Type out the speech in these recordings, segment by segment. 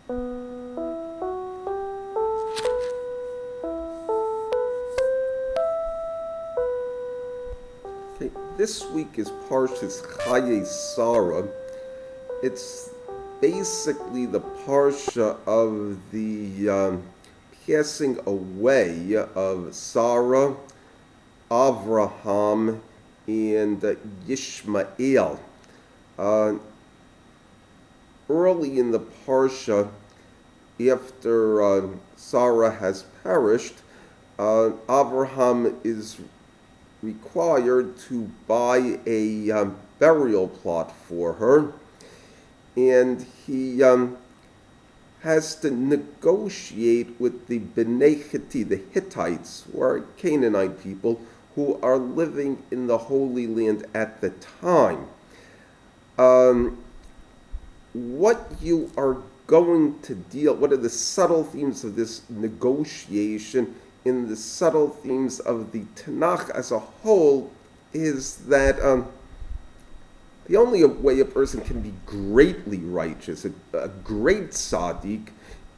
Okay, this week is Parshas Chayay Sarah. It's basically the parsha of the passing away of Sarah, Avraham, and Yishmael. Early in the parsha, after Sarah has perished, Avraham is required to buy a burial plot for her, and he has to negotiate with the Bnei Hittites, the Hittites, who are Canaanite people, who are living in the Holy Land at the time. What you are going to what are the subtle themes of this negotiation in the subtle themes of the Tanakh as a whole is that the only way a person can be greatly righteous, a great tzaddik,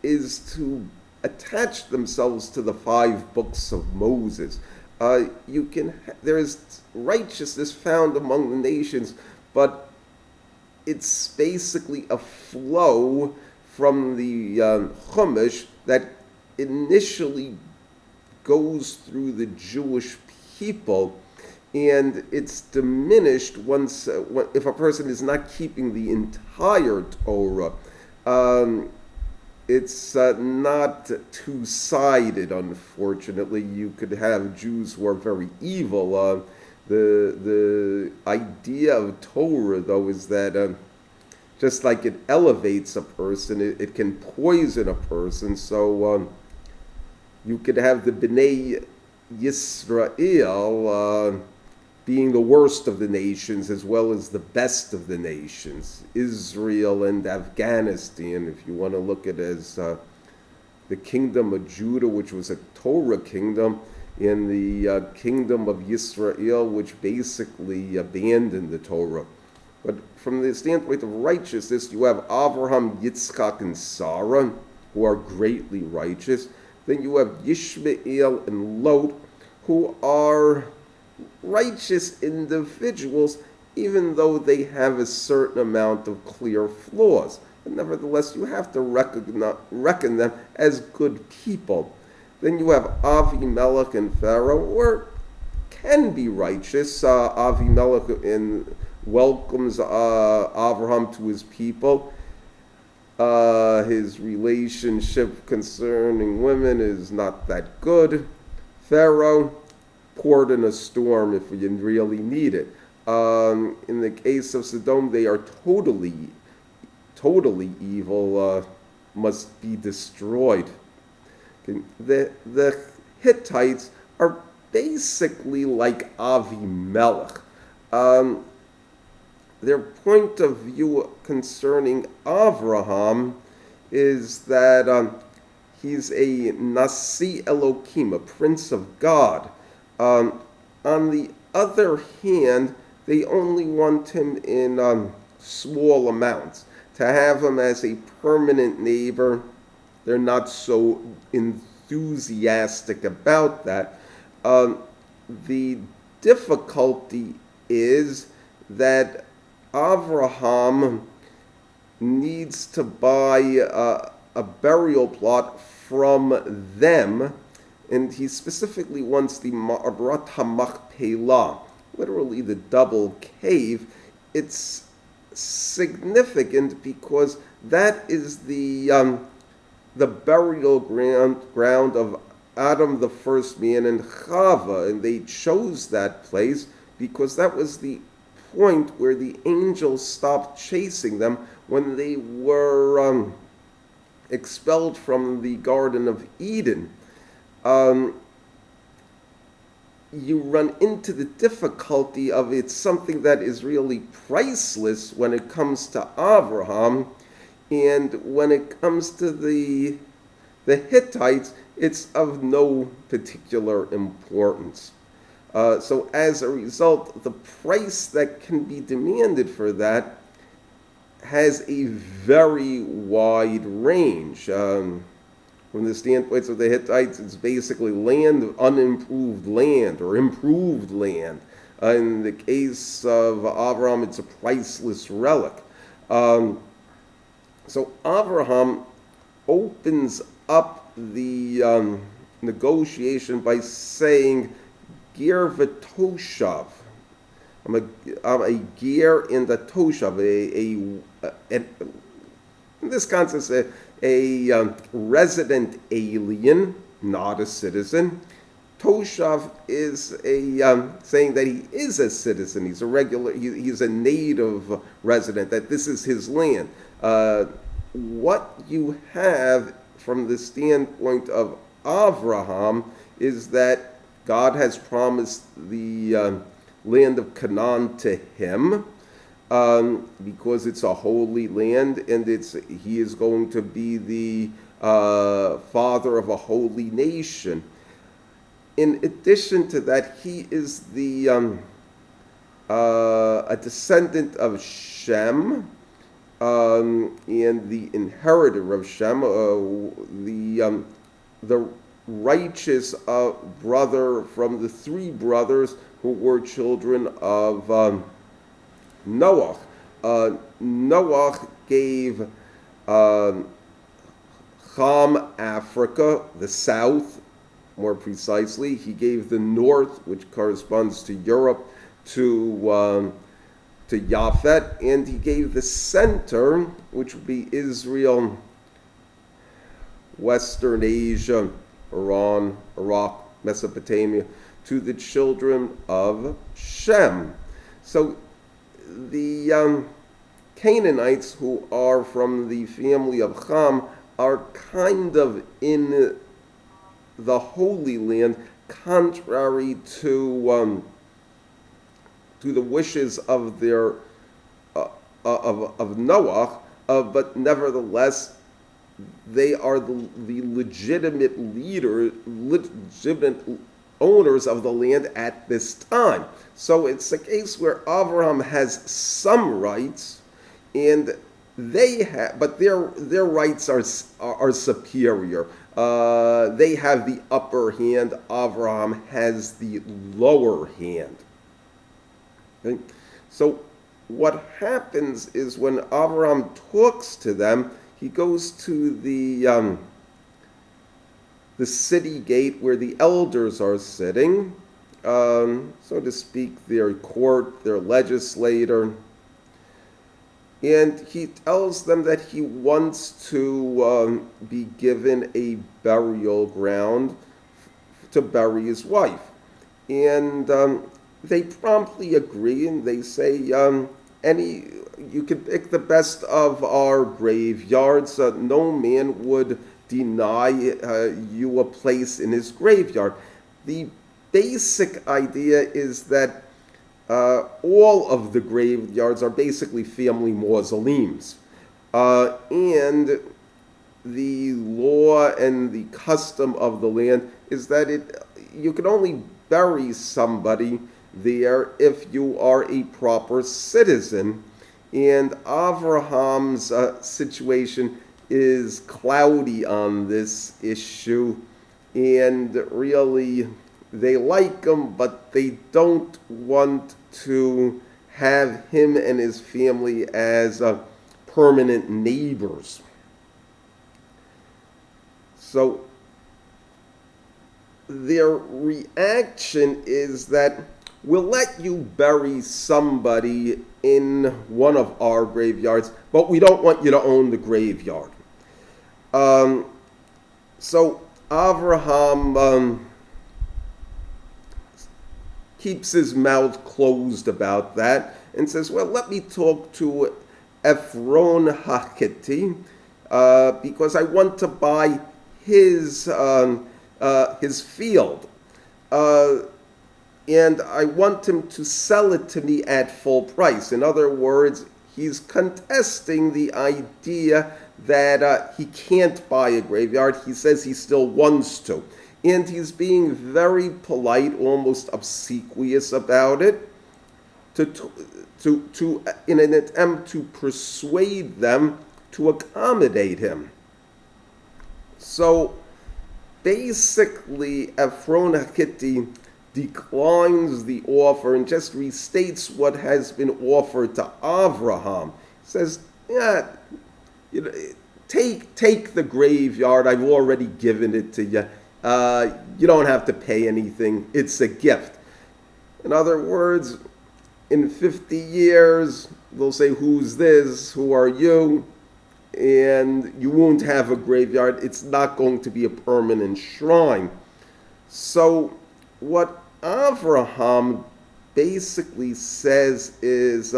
is to attach themselves to the 5 books of Moses. There is righteousness found among the nations, but it's basically a flow from the Chumash that initially goes through the Jewish people, and it's diminished once if a person is not keeping the entire Torah. It's not two-sided, unfortunately. You could have Jews who are very evil. The idea of Torah, though, is that just like it elevates a person, it can poison a person. So you could have the Bnei Yisrael being the worst of the nations as well as the best of the nations. Israel and Afghanistan, if you want to look at it as the kingdom of Judah, which was a Torah kingdom, and the kingdom of Yisrael, which basically abandoned the Torah. But from the standpoint of righteousness, you have Avraham, Yitzchak, and Sarah, who are greatly righteous. Then you have Yishmael and Lot, who are righteous individuals, even though they have a certain amount of clear flaws. But nevertheless, you have to reckon them as good people. Then you have Avimelech and Pharaoh, or can be righteous. Avimelech welcomes Avraham to his people. His relationship concerning women is not that good. Pharaoh, poured in a storm if you really need it. In the case of Sodom, they are totally evil, must be destroyed. The Hittites are basically like Avimelech. Their point of view concerning Avraham is that he's a Nasi Elohim, a prince of God. On the other hand, they only want him in small amounts. To have him as a permanent neighbor, they're not so enthusiastic about that. The difficulty is that Avraham needs to buy a burial plot from them, and he specifically wants the Ma'arat HaMachpelah, literally the double cave. It's significant because that is the burial ground of Adam, the first man, and Chava, and they chose that place because that was the point where the angels stopped chasing them when they were expelled from the Garden of Eden. You run into the difficulty of it's something that is really priceless when it comes to Avraham, and when it comes to the Hittites, it's of no particular importance. So as a result, the price that can be demanded for that has a very wide range. From the standpoint of the Hittites, it's basically land, unimproved land, or improved land. In the case of Avraham, it's a priceless relic. So Avraham opens up the negotiation by saying, Ger v'toshav. I'm a ger and a toshav. In this context, a resident alien, not a citizen. Toshav is saying that he is a citizen. He's a regular. He's a native resident. That this is his land. What you have from the standpoint of Avraham is that God has promised the land of Canaan to him because it's a holy land, and he is going to be the father of a holy nation. In addition to that, he is a descendant of Shem, and the inheritor of Shem, the righteous brother from the three brothers who were children of Noah. Noah gave Ham Africa, the south, more precisely. He gave the north, which corresponds to Europe, to Japhet, and he gave the center, which would be Israel, Western Asia, Iran, Iraq, Mesopotamia, to the children of Shem. So the Canaanites, who are from the family of Ham, are kind of in the Holy Land, contrary to the wishes of their of Noah, but nevertheless, they are the legitimate owners of the land at this time. So it's a case where Avraham has some rights, and they have, but their rights are superior. They have the upper hand. Avraham has the lower hand. Okay? So what happens is when Avraham talks to them, he goes to the city gate where the elders are sitting, so to speak, their court, their legislator, and he tells them that he wants to be given a burial ground to bury his wife. And they promptly agree, and they say, you can pick the best of our graveyards. No man would deny you a place in his graveyard. The basic idea is that all of the graveyards are basically family mausoleums. And the law and the custom of the land is that you can only bury somebody there if you are a proper citizen. And Avraham's situation is cloudy on this issue, and really they like him, but they don't want to have him and his family as permanent neighbors. So their reaction is that we'll let you bury somebody in one of our graveyards, but we don't want you to own the graveyard. So Avraham keeps his mouth closed about that and says, well, let me talk to Ephron Hittite because I want to buy his field. And I want him to sell it to me at full price. In other words, he's contesting the idea that he can't buy a graveyard. He says he still wants to. And he's being very polite, almost obsequious about it, to in an attempt to persuade them to accommodate him. So basically, Ephron Hittite declines the offer and just restates what has been offered to Avraham. He says, "Yeah, take the graveyard. I've already given it to you. You don't have to pay anything. It's a gift." In other words, in 50 years, they'll say, "Who's this? Who are you?" And you won't have a graveyard. It's not going to be a permanent shrine. So what Avraham basically says is,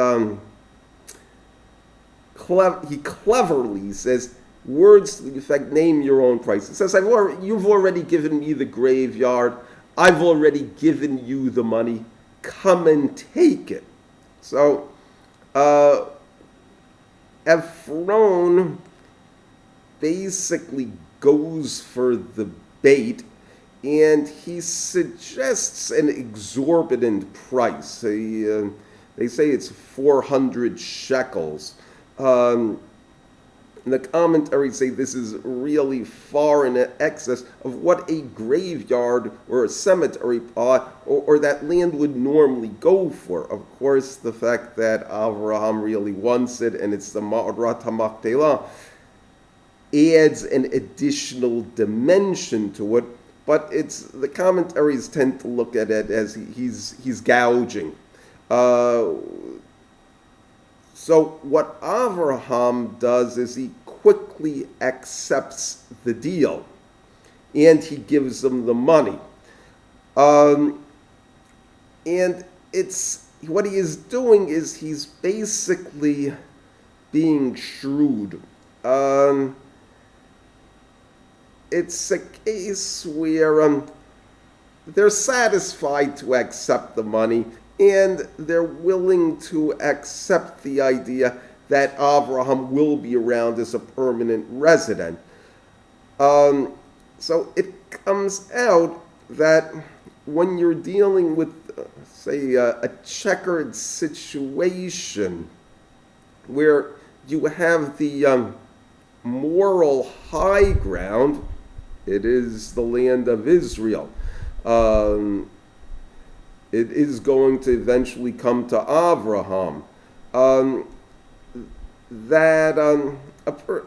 he cleverly says words to the effect, name your own price. It says, you've already given me the graveyard. I've already given you the money. Come and take it. So Ephron basically goes for the bait, and he suggests an exorbitant price. They say it's 400 shekels. The commentaries say this is really far in excess of what a graveyard or a cemetery plot or that land would normally go for. Of course, the fact that Avraham really wants it and it's the Ma'arat HaMakpelah adds an additional dimension to it, but the commentaries tend to look at it as he's gouging. So what Avraham does is he quickly accepts the deal, and he gives them the money. And what he is doing is he's basically being shrewd. It's a case where they're satisfied to accept the money, and they're willing to accept the idea that Avraham will be around as a permanent resident. So it comes out that when you're dealing with, say, a checkered situation where you have the moral high ground, it is the land of Israel. It is going to eventually come to Avraham.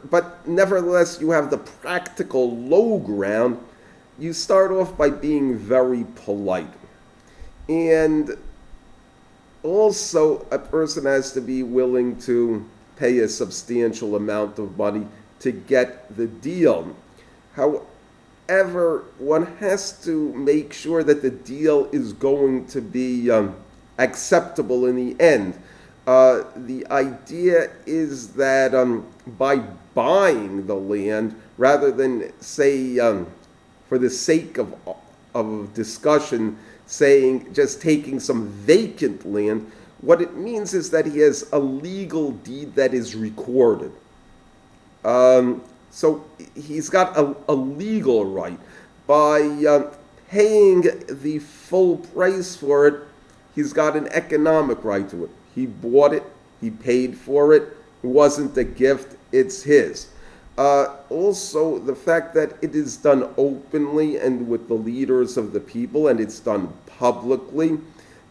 But nevertheless, you have the practical low ground. You start off by being very polite. And also, a person has to be willing to pay a substantial amount of money to get the deal. However, one has to make sure that the deal is going to be acceptable in the end. The idea is that by buying the land, rather than say, for the sake of discussion, saying just taking some vacant land, what it means is that he has a legal deed that is recorded. So he's got a legal right. By paying the full price for it, he's got an economic right to it. He bought it, he paid for it, it wasn't a gift, it's his. Also, the fact that it is done openly and with the leaders of the people, and it's done publicly,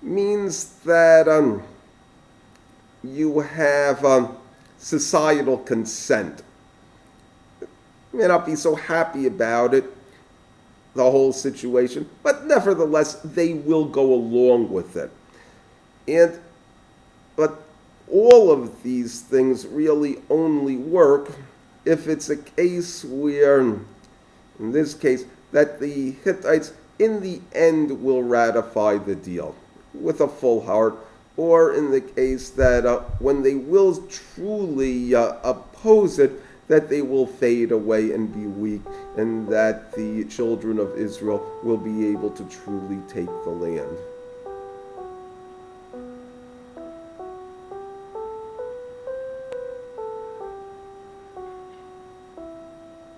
means that you have societal consent. You may not be so happy about it, the whole situation, but nevertheless, they will go along with it. But all of these things really only work if it's a case where, in this case, that the Hittites in the end will ratify the deal with a full heart, or in the case that when they will truly oppose it, that they will fade away and be weak, and that the children of Israel will be able to truly take the land.